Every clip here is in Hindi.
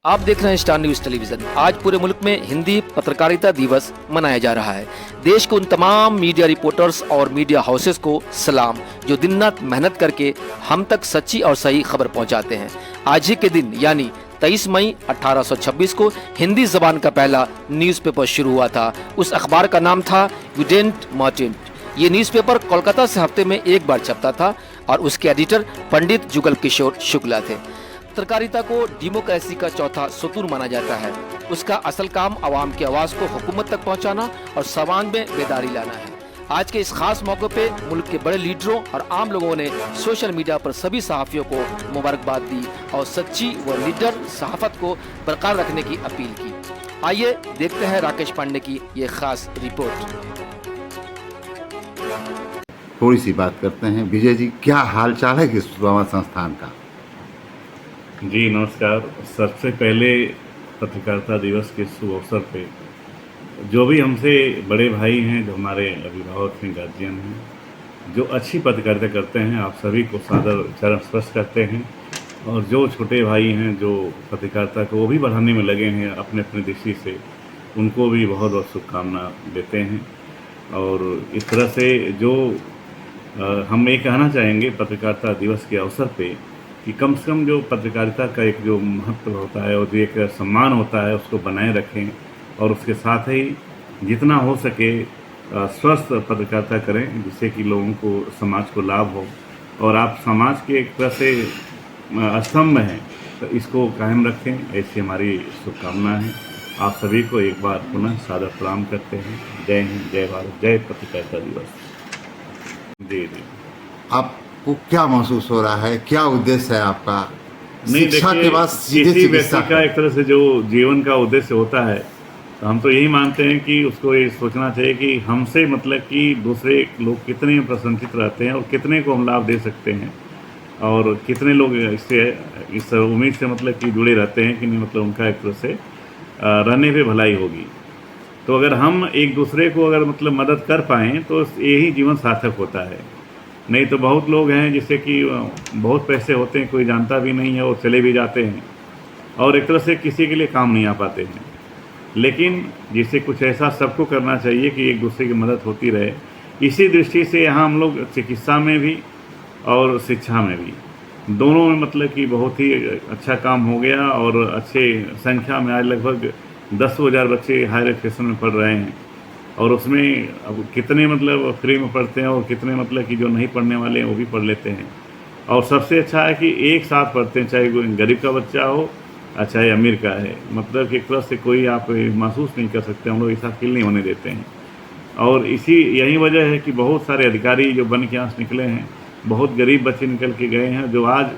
आप देख रहे हैं स्टार न्यूज टेलीविजन। आज पूरे मुल्क में हिंदी पत्रकारिता दिवस मनाया जा रहा है। देश के उन तमाम मीडिया रिपोर्टर्स और मीडिया हाउसेस को सलाम जो दिन रात मेहनत करके हम तक सच्ची और सही खबर पहुंचाते हैं। आज ही के दिन यानी 23 मई 1826 को हिंदी जबान का पहला न्यूज़पेपर शुरू हुआ था। उस अखबार का नाम था यूडेंट मर्चेंट। ये न्यूज़पेपर कोलकाता से हफ्ते में एक बार छपता था और उसके एडिटर पंडित जुगल किशोर शुक्ला थे। पत्रकारिता को डेमोक्रेसी का चौथा सतून माना जाता है। उसका असल काम आवाम की आवाज़ को हुकूमत तक पहुंचाना और समाज में बेदारी लाना है। आज के इस खास मौके पे मुल्क के बड़े लीडरों और आम लोगों ने सोशल मीडिया पर सभी सहाफ़ियों को मुबारकबाद दी और सच्ची व लीडर सहाफ़त को बरकरार रखने की अपील की। आइए देखते हैं राकेश पांडे की ये खास रिपोर्ट। थोड़ी सी बात करते हैं। विजय जी, क्या हाल चाल है सुदामा संस्थान का? जी नमस्कार। सबसे पहले पत्रकारिता दिवस के शुभ अवसर पे जो भी हमसे बड़े भाई हैं, जो हमारे अभिभावक हैं, गार्जियन हैं, जो अच्छी पत्रकारिता करते हैं, आप सभी को सादर चरण स्पर्श करते हैं। और जो छोटे भाई हैं जो पत्रकारिता को वो भी बढ़ाने में लगे हैं अपने अपने दृष्टि से, उनको भी बहुत बहुत शुभकामना देते हैं। और इस तरह से जो हम ये कहना चाहेंगे पत्रकारिता दिवस के अवसर पे कि कम से कम जो पत्रकारिता का एक जो महत्व होता है और जो एक सम्मान होता है उसको बनाए रखें और उसके साथ ही जितना हो सके स्वस्थ पत्रकारिता करें, जिससे कि लोगों को, समाज को लाभ हो। और आप समाज के एक तरह से स्तंभ हैं, तो इसको कायम रखें, ऐसी हमारी शुभकामना है। आप सभी को एक बार पुनः सादर प्रणाम करते हैं। जय हिंद, जय भारत, जय पत्रकारिता दिवस। जी जी। आपको क्या महसूस हो रहा है? क्या उद्देश्य है आपका? नहीं, शिक्षा के बाद सीधे किसी चिकित्सा व्यक्ति का एक तरह से जो जीवन का उद्देश्य होता है, तो हम तो यही मानते हैं कि उसको ये सोचना चाहिए कि हमसे मतलब कि दूसरे लोग कितने प्रसन्नचित रहते हैं और कितने को हम लाभ दे सकते हैं और कितने लोग इससे इस उम्मीद से मतलब कि जुड़े रहते हैं कि नहीं, मतलब उनका एक तरह से रहने पे भलाई होगी। तो अगर हम एक दूसरे को अगर मतलब मदद कर पाएँ तो यही जीवन सार्थक होता है। नहीं तो बहुत लोग हैं जिससे कि बहुत पैसे होते हैं, कोई जानता भी नहीं है और चले भी जाते हैं और एक तरह से किसी के लिए काम नहीं आ पाते हैं। लेकिन जिससे कुछ ऐसा सबको करना चाहिए कि एक दूसरे की मदद होती रहे। इसी दृष्टि से यहाँ हम लोग चिकित्सा में भी और शिक्षा में भी दोनों में मतलब कि बहुत ही अच्छा काम हो गया और अच्छे संख्या में आज लगभग 10,000 बच्चे हायर एजुकेशन में पढ़ रहे हैं। और उसमें अब कितने मतलब फ्री में पढ़ते हैं और कितने मतलब कि जो नहीं पढ़ने वाले हैं वो भी पढ़ लेते हैं। और सबसे अच्छा है कि एक साथ पढ़ते हैं, चाहे कोई गरीब का बच्चा हो चाहे अमीर का है। मतलब कि एक तरह से कोई आप महसूस नहीं कर सकते, हम लोग ऐसा फील नहीं होने देते हैं। और यही वजह है कि बहुत सारे अधिकारी जो बन के यहाँ से निकले हैं, बहुत गरीब बच्चे निकल के गए हैं जो आज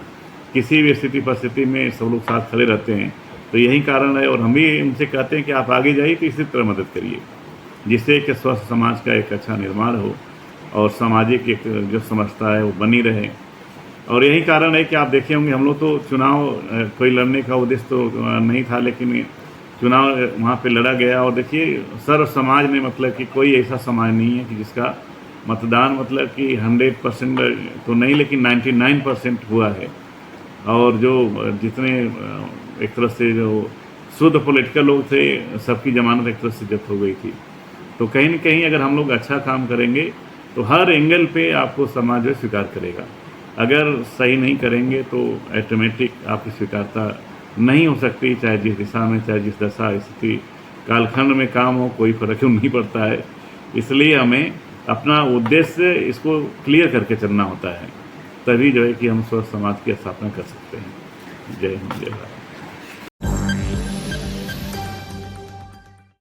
किसी भी स्थिति परिस्थिति में सब लोग साथ खड़े रहते हैं। तो यही कारण है और हम भी उनसे कहते हैं कि आप आगे जाइए तो इसी तरह मदद करिए, जिससे कि स्वस्थ समाज का एक अच्छा निर्माण हो और सामाजिक एक जो समझता है वो बनी रहे। और यही कारण है कि आप देखे होंगे हम लोग तो चुनाव कोई लड़ने का उद्देश्य तो नहीं था, लेकिन चुनाव वहाँ पे लड़ा गया। और देखिए सर्व समाज में मतलब कि कोई ऐसा समाज नहीं है कि जिसका मतदान मतलब कि 100% तो नहीं लेकिन 99% हुआ है। और जो जितने एक तरह से जो शुद्ध पॉलिटिकल लोग थे, सबकी जमानत एक तरह से जब्त हो गई थी। तो कहीं न कहीं अगर हम लोग अच्छा काम करेंगे तो हर एंगल पे आपको समाज जो स्वीकार करेगा। अगर सही नहीं करेंगे तो ऑटोमेटिक आपकी स्वीकारता नहीं हो सकती, चाहे जिस दिशा में, चाहे जिस दशा स्थिति कालखंड में काम हो, कोई फर्क नहीं पड़ता है। इसलिए हमें अपना उद्देश्य इसको क्लियर करके चलना होता है, तभी जो है कि हम स्वस्थ समाज की स्थापना कर सकते हैं। जय हिंद, जय भारत।